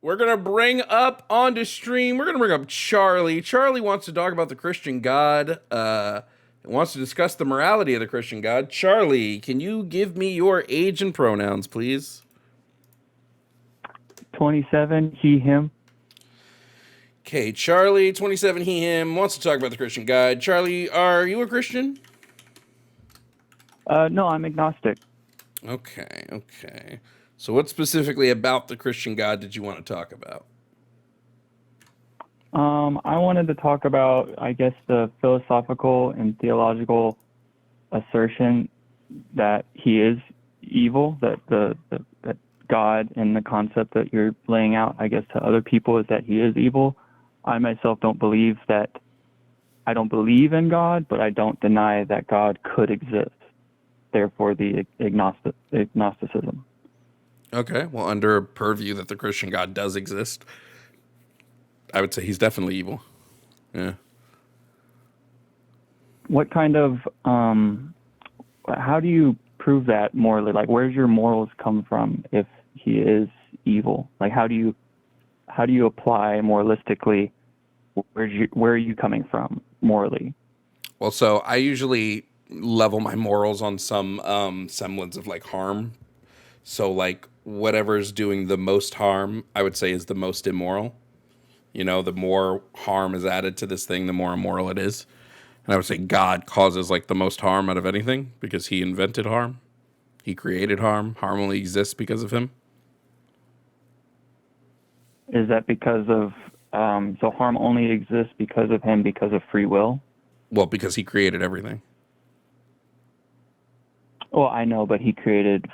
We're going to bring up onto stream, we're going to bring up Charlie. Charlie wants to talk about the Christian God, wants to discuss the morality of the Christian God. Charlie, can you give me your age and pronouns, please? 27, he, him. Okay, Charlie, 27, he, him, wants to talk about the Christian God. Charlie, are you a Christian? No, I'm agnostic. Okay. So what specifically about the Christian God did you want to talk about? I wanted to talk about, I guess, the philosophical and theological assertion that he is evil, that that God and the concept that you're laying out, I guess, to other people is that he is evil. I myself don't believe that. I don't believe in God, but I don't deny that God could exist. Therefore, the agnosticism. Okay, well, under a purview that the Christian God does exist, I would say he's definitely evil. Yeah. What kind of, how do you prove that morally? Like, where's your morals come from if he is evil? Like, how do you apply moralistically? Where are you coming from morally? Well, so I usually level my morals on some semblance of like harm. So like whatever's doing the most harm, I would say is the most immoral. You know, the more harm is added to this thing, the more immoral it is. And I would say God causes like the most harm out of anything because he invented harm. He created harm. Harm only exists because of him. Is that because of, so harm only exists because of him, because of free will? Well, because he created everything. Well, I know, but he created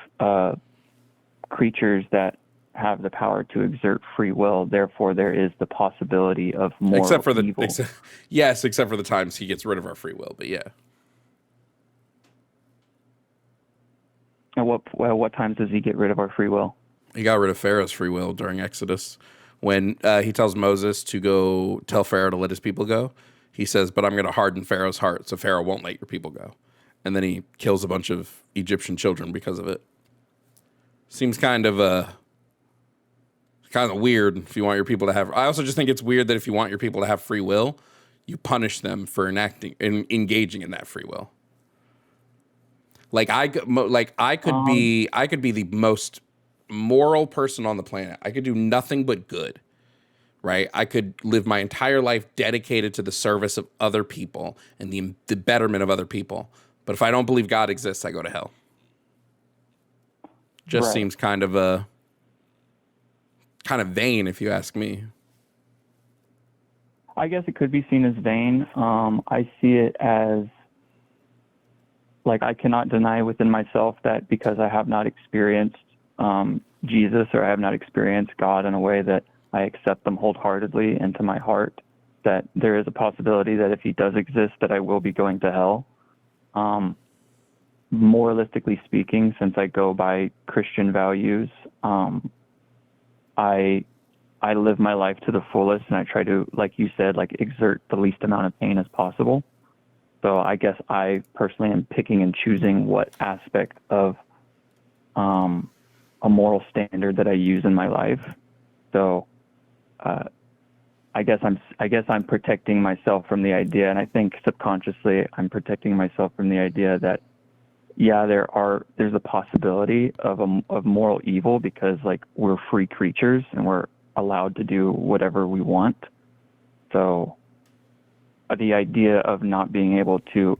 creatures that have the power to exert free will. Therefore, there is the possibility of more evil. Except for the times he gets rid of our free will. But yeah. And what times does he get rid of our free will? He got rid of Pharaoh's free will during Exodus. When he tells Moses to go tell Pharaoh to let his people go, he says, but I'm going to harden Pharaoh's heart so Pharaoh won't let your people go. And then he kills a bunch of Egyptian children because of it. Seems kind of weird if you want your people to have. I also just think it's weird that if you want your people to have free will, you punish them for engaging in that free will. I could be the most moral person on the planet. I could do nothing but good, right? I could live my entire life dedicated to the service of other people and the betterment of other people. But if I don't believe God exists, I go to hell. Just seems kind of vain, if you ask me. I guess it could be seen as vain. I see it as, like, I cannot deny within myself that because I have not experienced Jesus, or I have not experienced God in a way that I accept them wholeheartedly into my heart, that there is a possibility that if he does exist, that I will be going to hell. Moralistically speaking, since I go by Christian values, I live my life to the fullest, and I try to, like you said, like exert the least amount of pain as possible. So I guess I personally am picking and choosing what aspect of a moral standard that I use in my life. So I guess I'm protecting myself from the idea, and I think subconsciously I'm protecting myself from the idea that, yeah, there's a possibility of moral evil because, like, we're free creatures and we're allowed to do whatever we want. So the idea of not being able to,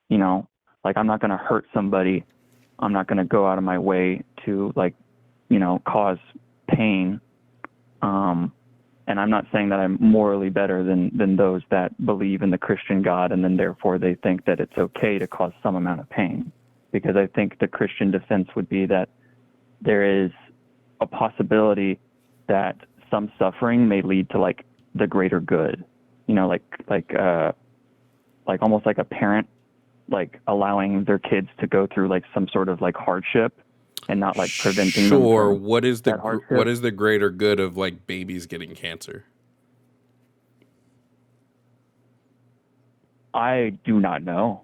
you know, like, I'm not going to hurt somebody. I'm not going to go out of my way to, like, you know, cause pain. And I'm not saying that I'm morally better than those that believe in the Christian God, and then therefore they think that it's okay to cause some amount of pain. Because I think the Christian defense would be that there is a possibility that some suffering may lead to, like, the greater good. You know, like almost like a parent, like, allowing their kids to go through, like, some sort of, like, hardship and not, like, preventing them from what is that hardship. What is the greater good of, like, babies getting cancer? I do not know.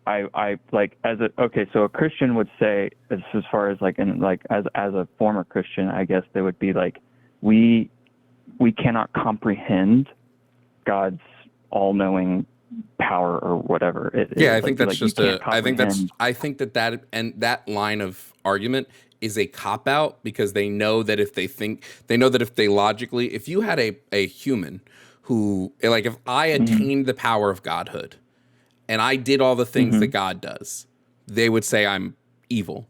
I like as a okay, so a Christian would say, as far as like in like as a former Christian, I guess they would be like, we cannot comprehend God's all-knowing power or whatever. I think that's like, just I think that and that line of argument is a cop out, because they know that if they logically, if you had a human who, like, if I attained the power of godhood and I did all the things that God does, they would say I'm evil.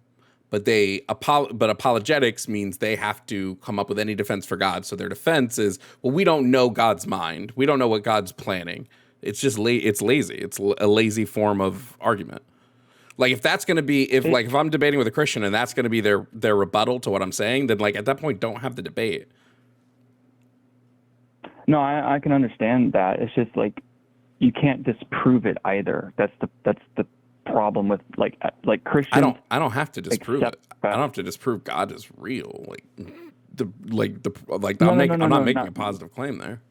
But but apologetics means they have to come up with any defense for God. So their defense is, well, we don't know God's mind. We don't know what God's planning. It's just it's lazy. It's a lazy form of argument. Like, if that's going to be, if I'm debating with a Christian and that's going to be their rebuttal to what I'm saying, then like at that point, don't have the debate. No, I can understand that. It's just like, you can't disprove it either. That's the problem with like Christians. I don't have to disprove it. I don't have to disprove God is real. I'm not making a positive claim there.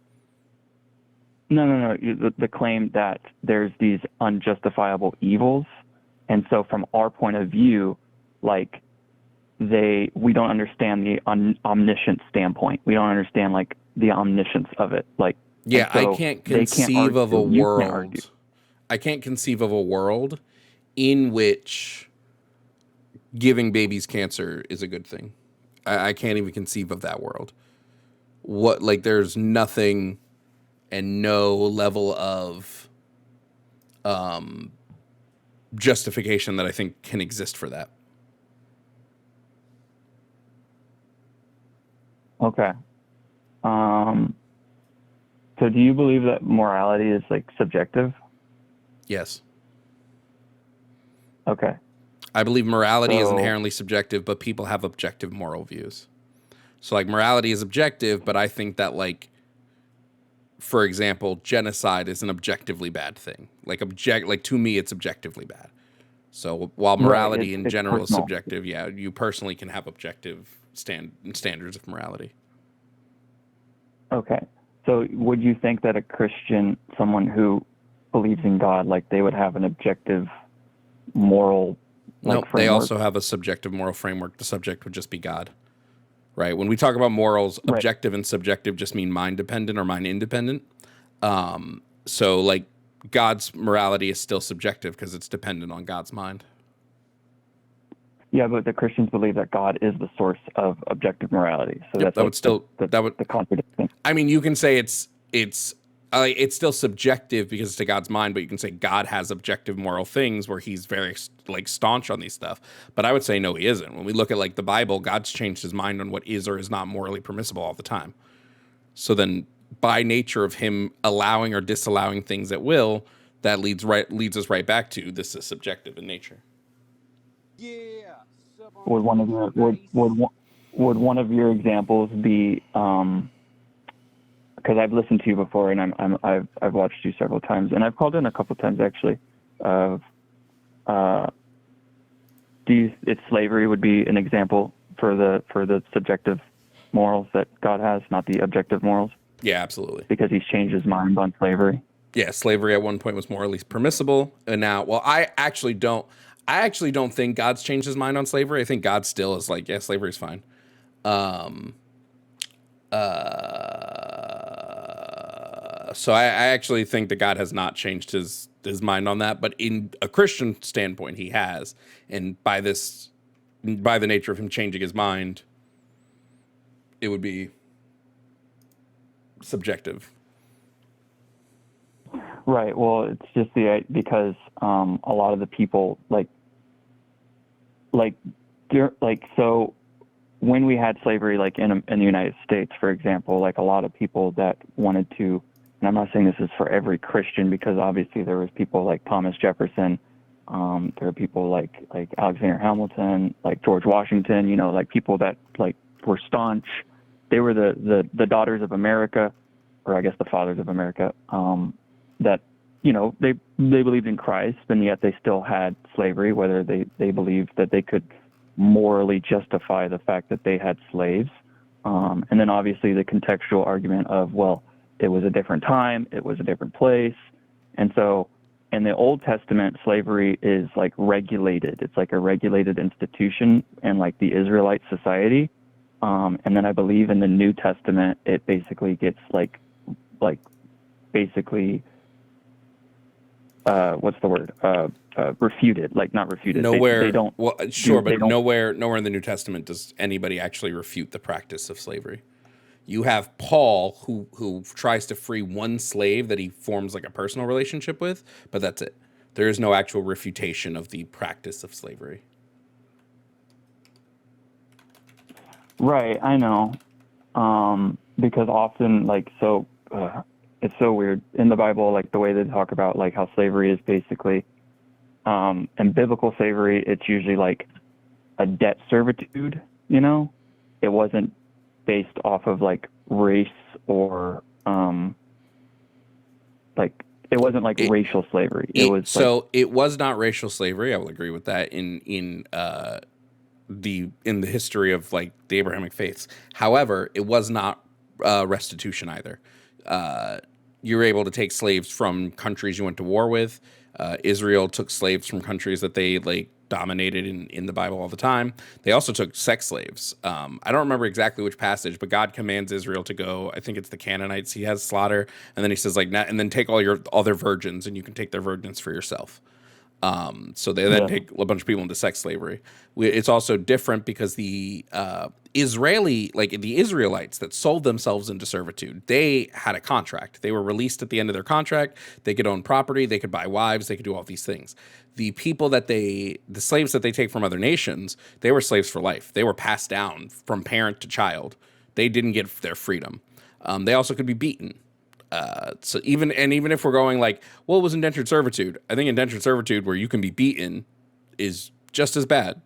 No. The claim that there's these unjustifiable evils, and so from our point of view, like we don't understand the omniscient standpoint. We don't understand like the omniscience of it. Like, yeah, so I can't conceive of a world. I can't conceive of a world in which giving babies cancer is a good thing. I can't even conceive of that world. There's nothing and no level of justification that I think can exist for that. Okay. So do you believe that morality is like subjective? Yes. Okay. I believe morality is inherently subjective, but people have objective moral views. So like morality is objective, but I think that like, for example, genocide is an objectively bad thing. Like to me, it's objectively bad. So while morality in general is subjective, yeah, you personally can have objective standards of morality. Okay. So would you think that a Christian, someone who believes in God, like they would have an objective moral framework? They also have a subjective moral framework. The subject would just be God, right? When we talk about morals, objective and subjective just mean mind dependent or mind independent. So like God's morality is still subjective because it's dependent on God's mind. Yeah, but the Christians believe that God is the source of objective morality. So that's the contradiction. I mean, you can say it's still subjective because it's to God's mind, but you can say God has objective moral things where he's very like staunch on these stuff. But I would say no, he isn't. When we look at like the Bible, God's changed his mind on what is or is not morally permissible all the time. So then, by nature of him allowing or disallowing things at will, that leads us right back to this is subjective in nature. Yeah. Would one of your examples be? Because I've listened to you before, and I've watched you several times, and I've called in a couple times actually. It's slavery would be an example for the subjective morals that God has, not the objective morals? Yeah, absolutely. Because he's changed his mind on slavery. Yeah, slavery at one point was morally permissible, and now, well, I actually don't think God's changed his mind on slavery. I think God still is like, yeah, slavery is fine. So I actually think that God has not changed his mind on that, but in a Christian standpoint, he has. And by the nature of him changing his mind, it would be subjective. Right. Well, it's just because a lot of the people so when we had slavery, like in the United States, for example, like a lot of people that wanted to, and I'm not saying this is for every Christian, because obviously there was people like Thomas Jefferson, there were people like Alexander Hamilton, like George Washington, like people that like were staunch. They were the daughters of America, or I guess the fathers of America, that, they believed in Christ, and yet they still had slavery, whether they believed that they could morally justify the fact that they had slaves. And then obviously the contextual argument of, well, it was a different time, it was a different place. And in the Old Testament, slavery is like regulated. It's like a regulated institution in like the Israelite society. And then I believe in the New Testament, it basically gets like basically, what's the word? Refuted, like not refuted. Nowhere. They don't. Well, sure, they but don't- nowhere in the New Testament does anybody actually refute the practice of slavery. You have Paul who tries to free one slave that he forms like a personal relationship with, but that's it. There is no actual refutation of the practice of slavery. Right, I know. Because often, like, it's so weird in the Bible, like the way they talk about like how slavery is basically, in biblical slavery, it's usually like a debt servitude. You know, it wasn't based off of like race or like it wasn't like racial slavery. It was so it was not racial slavery. I will agree with that in the history of like the Abrahamic faiths. However, it was not restitution either. You were able to take slaves from countries you went to war with. Israel took slaves from countries that they like dominated in the Bible all the time. They also took sex slaves. I don't remember exactly which passage, but God commands Israel to go. I think it's the Canaanites. He has slaughter, and then he says like, and then take all their virgins, and you can take their virgins for yourself. So they then take a bunch of people into sex slavery. It's also different because the the Israelites that sold themselves into servitude, they had a contract. They were released at the end of their contract. They could own property. They could buy wives. They could do all these things. The slaves that they take from other nations, they were slaves for life. They were passed down from parent to child. They didn't get their freedom. They also could be beaten. So even if we're going like, well, it was indentured servitude, I think indentured servitude where you can be beaten is just as bad.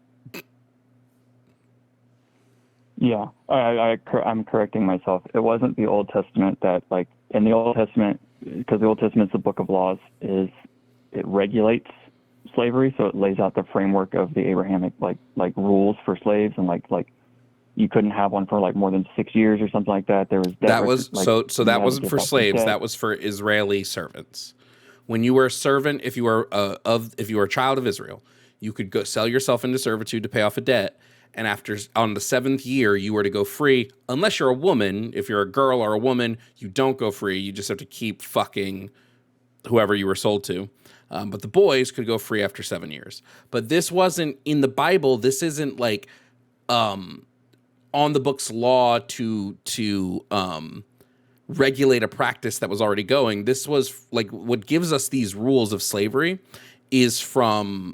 Yeah, I'm correcting myself. It wasn't the Old Testament that, like, in the Old Testament, because the Old Testament's the book of laws, it regulates slavery, so it lays out the framework of the Abrahamic like rules for slaves, and like you couldn't have one for like more than 6 years or something like that. There was that wasn't for slaves. That was for Israeli servants. When you were a servant, if you were a child of Israel, you could go sell yourself into servitude to pay off a debt. And on the 7th year, you were to go free, unless you're a woman. If you're a girl or a woman, you don't go free. You just have to keep fucking whoever you were sold to. But the boys could go free after 7 years. But this wasn't in the Bible. This isn't like on the books law to regulate a practice that was already going. This was like what gives us these rules of slavery is from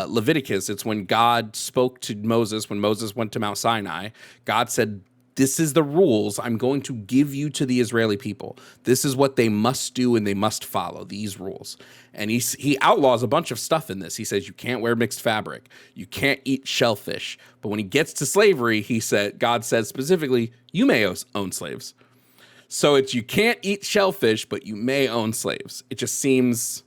Leviticus. It's when God spoke to Moses, when Moses went to Mount Sinai. God said, this is the rules I'm going to give you to the Israeli people. This is what they must do and they must follow, these rules. And he outlaws a bunch of stuff in this. He says you can't wear mixed fabric. You can't eat shellfish. But when he gets to slavery, God says specifically, you may own slaves. So it's you can't eat shellfish, but you may own slaves. It just seems,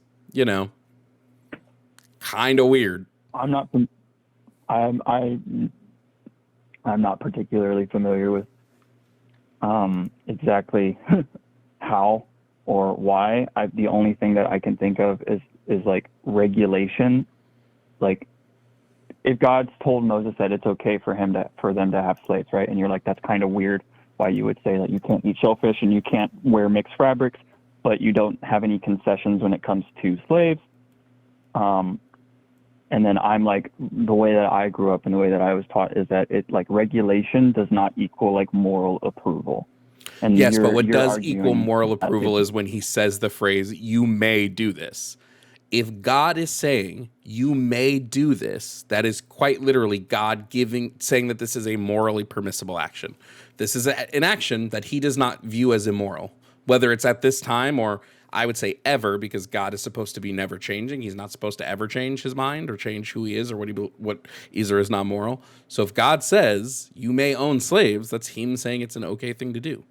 kind of weird. I'm not particularly familiar with exactly how or why. The only thing that I can think of is like regulation. Like if God's told Moses that it's okay for them to have slaves, right? And you're like, that's kind of weird why you would say that you can't eat shellfish and you can't wear mixed fabrics, but you don't have any concessions when it comes to slaves. And then I'm like, the way that I grew up and the way that I was taught is that it like regulation does not equal like moral approval. And yes, but what does equal moral approval is when he says the phrase, you may do this. If God is saying you may do this, that is quite literally God saying that this is a morally permissible action. This is an action that he does not view as immoral, whether it's at this time or I would say ever, because God is supposed to be never changing. He's not supposed to ever change his mind or change who he is or what is or is not moral. So if God says you may own slaves, that's him saying it's an okay thing to do.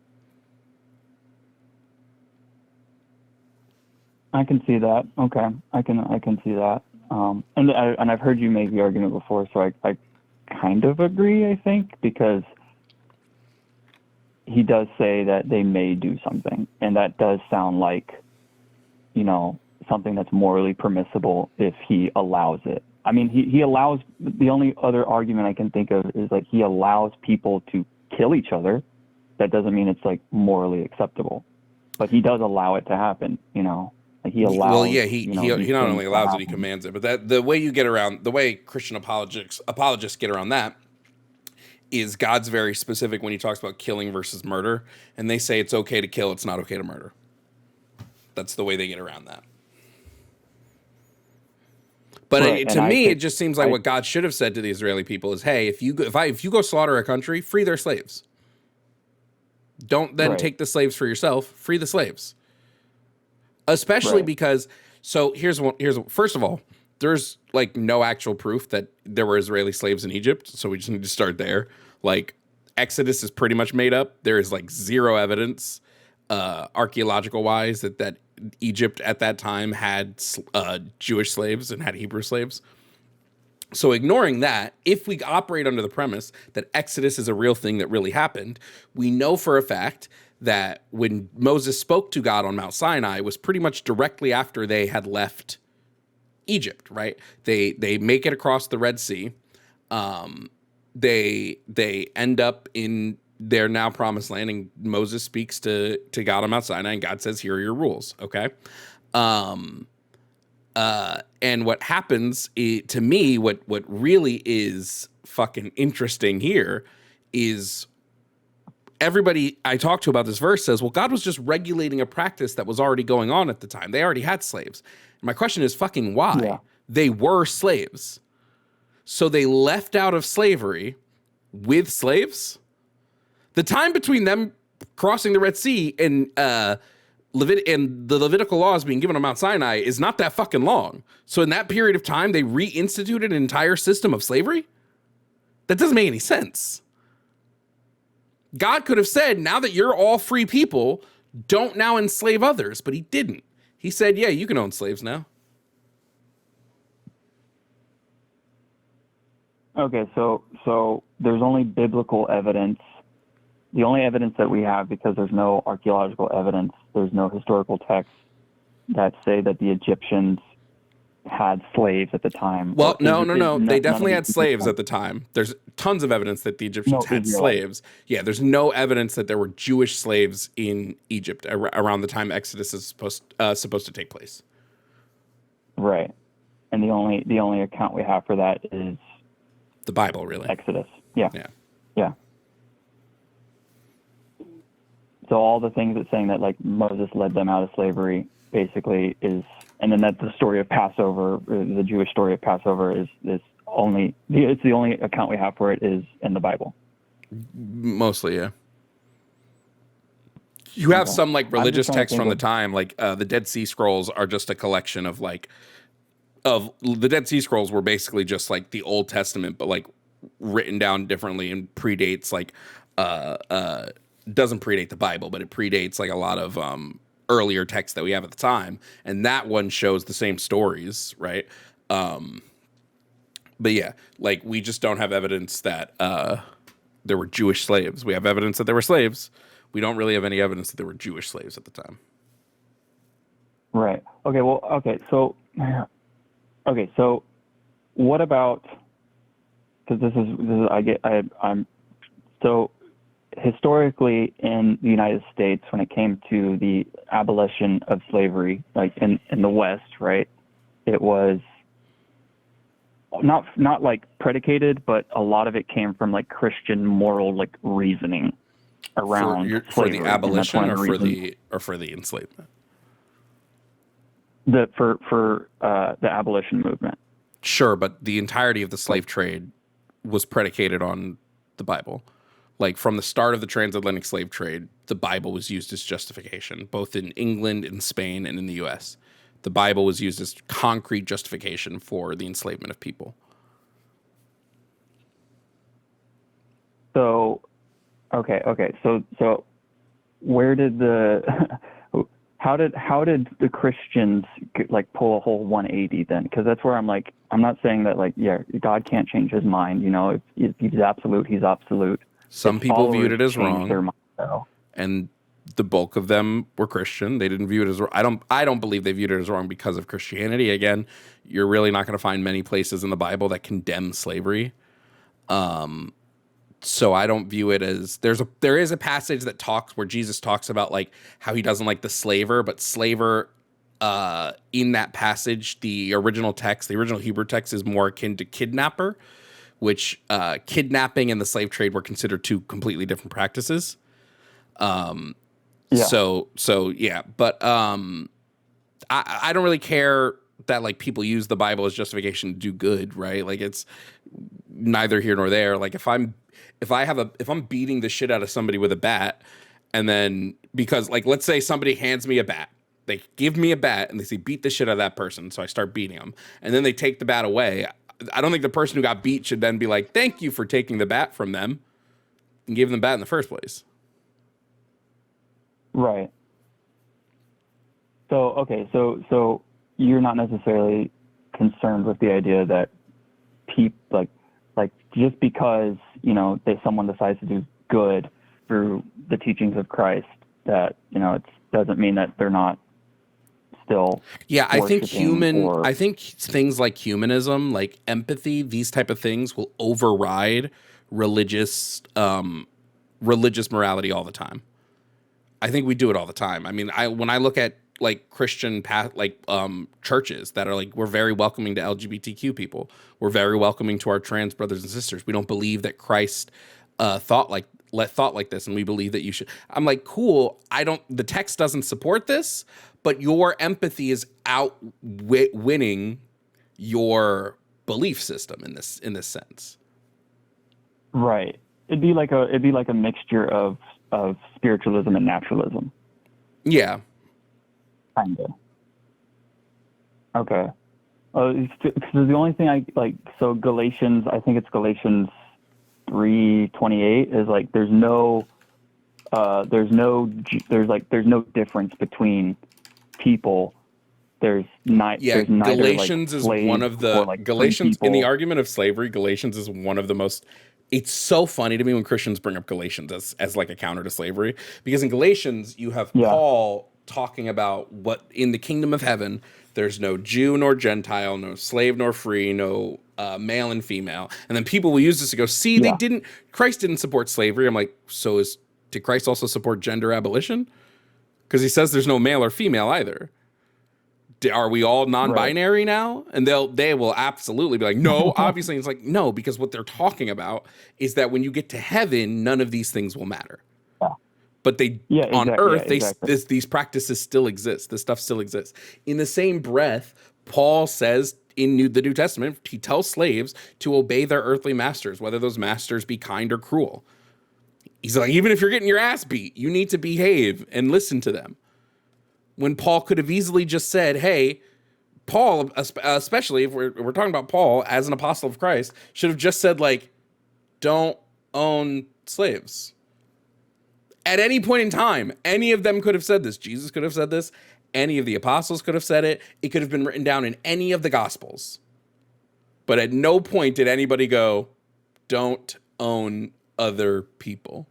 I can see that. Okay, I can see that. And I've heard you make the argument before, so I kind of agree. I think because he does say that they may do something, and that does sound like, something that's morally permissible if he allows it. I mean, he allows, the only other argument I can think of is like he allows people to kill each other. That doesn't mean it's like morally acceptable, but he does allow it to happen, you know. Like he allows. Well, yeah, he not only allows it, he commands it. But that the way Christian apologists get around that is God's very specific when he talks about killing versus murder, and they say it's okay to kill, it's not okay to murder. That's the way they get around that. But Right, to me, it just seems like what God should have said to the Israeli people is, "Hey, if you go slaughter a country, free their slaves. Don't then take the slaves for yourself. Free the slaves." Especially because, so here's first of all, there's like no actual proof that there were Israeli slaves in Egypt, so we just need to start there. Like Exodus is pretty much made up. There is like zero evidence, archaeological wise, that Egypt at that time had Jewish slaves and had Hebrew slaves. So ignoring that, if we operate under the premise that Exodus is a real thing that really happened, we know for a fact that when Moses spoke to God on Mount Sinai was pretty much directly after they had left Egypt, right? They make it across the Red Sea. They end up in their now promised land, and Moses speaks to God on Mount Sinai, and God says, "Here are your rules." Okay. And what happens to me, what really is fucking interesting here is everybody I talk to about this verse says, well, God was just regulating a practice that was already going on at the time. They already had slaves. And my question is fucking why? Yeah. They were slaves. So they left out of slavery with slaves? The time between them crossing the Red Sea and the Levitical laws being given on Mount Sinai is not that fucking long. So in that period of time, they reinstituted an entire system of slavery? That doesn't make any sense. God could have said, now that you're all free people, don't now enslave others, but he didn't. He said, yeah, you can own slaves now. Okay, so there's only biblical evidence. The only evidence that we have, because there's no archaeological evidence, there's no historical texts that say that the Egyptians had slaves at the time. Well, no. They definitely had slaves at the time. There's tons of evidence that the Egyptians had slaves. Yeah, there's no evidence that there were Jewish slaves in Egypt around the time Exodus is supposed to take place. Right, and the only account we have for that is the Bible, really. Exodus. Yeah. So all the things that's saying that like Moses led them out of slavery basically is, and then that the story of Passover, the Jewish story of Passover it's the only account we have for it is in the Bible. Mostly, yeah. You have some like religious texts from the time, like the Dead Sea Scrolls are just a collection of the Dead Sea Scrolls were basically just like the Old Testament, but like written down differently and predates doesn't predate the Bible, but it predates like a lot of earlier texts that we have at the time, and that one shows the same stories, right? But yeah, like we just don't have evidence that there were Jewish slaves. We have evidence that there were slaves. We don't really have any evidence that there were Jewish slaves at the time. Right. Okay. Well. Okay. So what about? Because I'm so historically in the United States, when it came to the abolition of slavery, like in the West, right, it was not like predicated, but a lot of it came from like Christian moral like reasoning around for the abolition or for the enslavement. For the abolition movement. Sure, but the entirety of the slave trade was predicated on the Bible. Like from the start of the transatlantic slave trade, the Bible was used as justification, both in England, in Spain, and in the U.S. The Bible was used as concrete justification for the enslavement of people. So, okay. So where did how did the Christians like pull a whole 180 then? Because that's where I'm not saying that like, yeah, God can't change his mind. You know, if he's absolute, he's absolute. Some people viewed it as wrong, and the bulk of them were Christian. They didn't view it as I don't believe they viewed it as wrong because of Christianity. Again, you're really not going to find many places in the Bible that condemn slavery. So I don't view it as there is a passage that talks where Jesus talks about like how he doesn't like the slaver, but slaver in that passage, the original Hebrew text is more akin to kidnapper, which kidnapping and the slave trade were considered two completely different practices. So yeah, but I don't really care that like people use the Bible as justification to do good, right? Like it's neither here nor there. Like if I'm beating the shit out of somebody with a bat, and then because like let's say somebody hands me a bat, they give me a bat and they say beat the shit out of that person, so I start beating them, and then they take the bat away. I don't think the person who got beat should then be like, thank you for taking the bat from them and giving them the bat in the first place. Right. So, okay, so you're not necessarily concerned with the idea that people like just because, you know, someone decides to do good through the teachings of Christ, that, you know, it doesn't mean that they're not still. Yeah, I think things like humanism, like empathy, these type of things will override religious morality all the time. I think we do it all the time. I mean, when I look at like Christian churches that are like, we're very welcoming to LGBTQ people. We're very welcoming to our trans brothers and sisters. We don't believe that Christ thought like this, and we believe that you should. I'm like, cool. The text doesn't support this, but your empathy is winning your belief system in this sense. Right. It'd be like a mixture of spiritualism and naturalism. Yeah. Kinda. Okay. The only thing I like, so Galatians, I think it's Galatians 3:28 is like there's no difference between people. There's Galatians is one of the like Galatians in the argument of slavery. Galatians is one of the most. It's so funny to me when Christians bring up Galatians as like a counter to slavery, because in Galatians you have Paul talking about what in the kingdom of heaven there's no Jew nor Gentile, no slave nor free, no male and female, and then people will use this to go, see, Christ didn't support slavery. I'm like, did Christ also support gender abolition? Because he says there's no male or female either. Are we all non-binary now? And they will absolutely be like, no, obviously. It's like, no, because what they're talking about is that when you get to heaven, none of these things will matter. Yeah. But on earth, these practices still exist. This stuff still exists. In the same breath, Paul says in the New Testament, he tells slaves to obey their earthly masters, whether those masters be kind or cruel. He's like, even if you're getting your ass beat, you need to behave and listen to them. When Paul could have easily just said, hey, Paul, especially if we're talking about Paul as an apostle of Christ, should have just said, like, don't own slaves. At any point in time, any of them could have said this. Jesus could have said this. Any of the apostles could have said it. It could have been written down in any of the Gospels. But at no point did anybody go, don't own other people.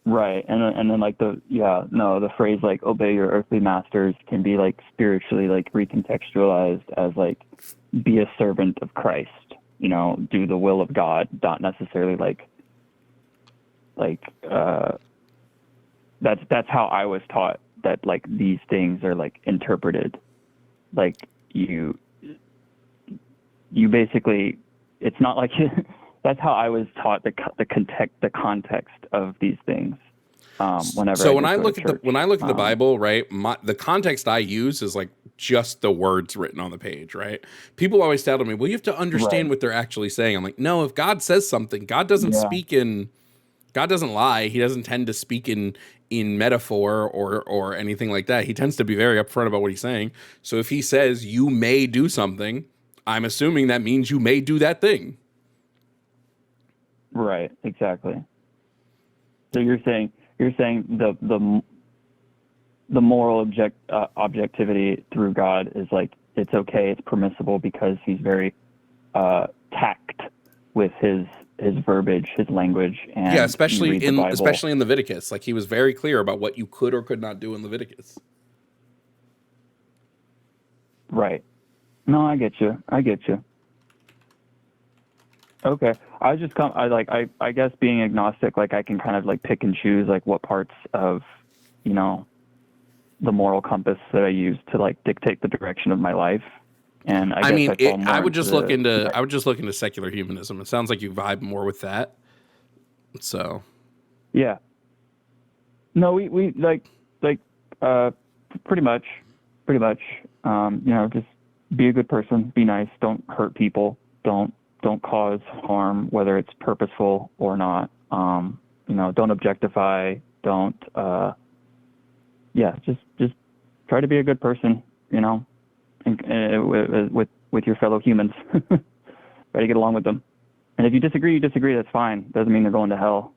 Right, and then like the phrase like obey your earthly masters can be like spiritually like recontextualized as like be a servant of Christ, you know, do the will of God, not necessarily that's how I was taught that like these things are like interpreted, like you basically, it's not like that's how I was taught the context of these things. When I look at the Bible, right, the context I use is like just the words written on the page, right? People always tell me, well, you have to understand what they're actually saying. I'm like, no, if God says something, God doesn't God doesn't lie. He doesn't tend to speak in metaphor or anything like that. He tends to be very upfront about what he's saying. So if he says you may do something, I'm assuming that means you may do that thing. Right, exactly. So you're saying the moral objectivity through God is like it's okay, it's permissible because he's very tact with his his verbiage, his language, and Yeah, you especially read the in Bible. especially in Leviticus. Like he was very clear about what you could or could not do in Leviticus. Right. No, I get you. Okay. I guess being agnostic, like I can kind of like pick and choose like what parts of, you know, the moral compass that I use to like dictate the direction of my life. And I mean, fall more I would just into look into I would just look into secular humanism. It sounds like you vibe more with that. So Yeah. No, we pretty much, you know, just be a good person, be nice, don't hurt people, don't cause harm, whether it's purposeful or not. You know, don't objectify, don't, just try to be a good person, you know, and with your fellow humans. Try to get along with them. And if you disagree, that's fine. Doesn't mean they're going to hell.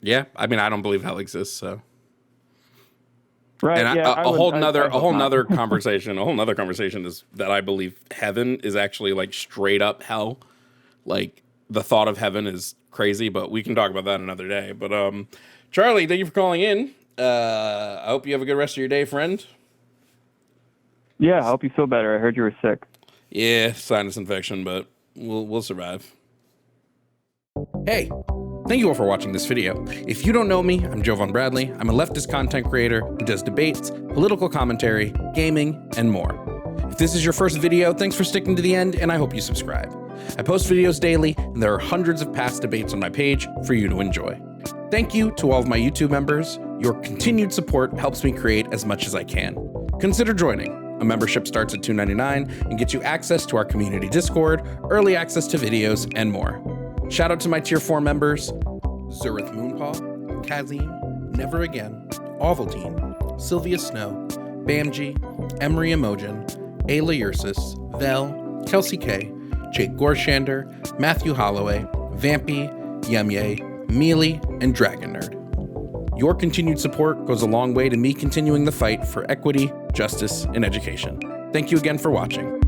yeah, I mean, I don't believe hell exists. So Right. and Yeah. a whole nother not. conversation. A whole nother conversation is that I believe heaven is actually like straight up hell. Like the thought of heaven is crazy, but we can talk about that another day. But Charlie, thank you for calling in. I hope you have a good rest of your day, friend. Yeah. I hope you feel better. I heard you were sick. Yeah, sinus infection, but we'll survive. Hey, thank you all for watching this video. If you don't know me, I'm Jovan Bradley. I'm a leftist content creator who does debates, political commentary, gaming, and more. If this is your first video, thanks for sticking to the end, and I hope you subscribe. I post videos daily, and there are hundreds of past debates on my page for you to enjoy. Thank you to all of my YouTube members. Your continued support helps me create as much as I can. Consider joining. A membership starts at $2.99 and gets you access to our community Discord, early access to videos, and more. Shout out to my Tier 4 members, Zurith Moonpaw, Kazim, Never Again, Ovaltine, Sylvia Snow, Bamji, Emery Emojin, Ayla Ursus, Vel, Kelsey K, Jake Gorshander, Matthew Holloway, Vampy, Yemye, Mealy, and Dragon Nerd. Your continued support goes a long way to me continuing the fight for equity, justice, and education. Thank you again for watching.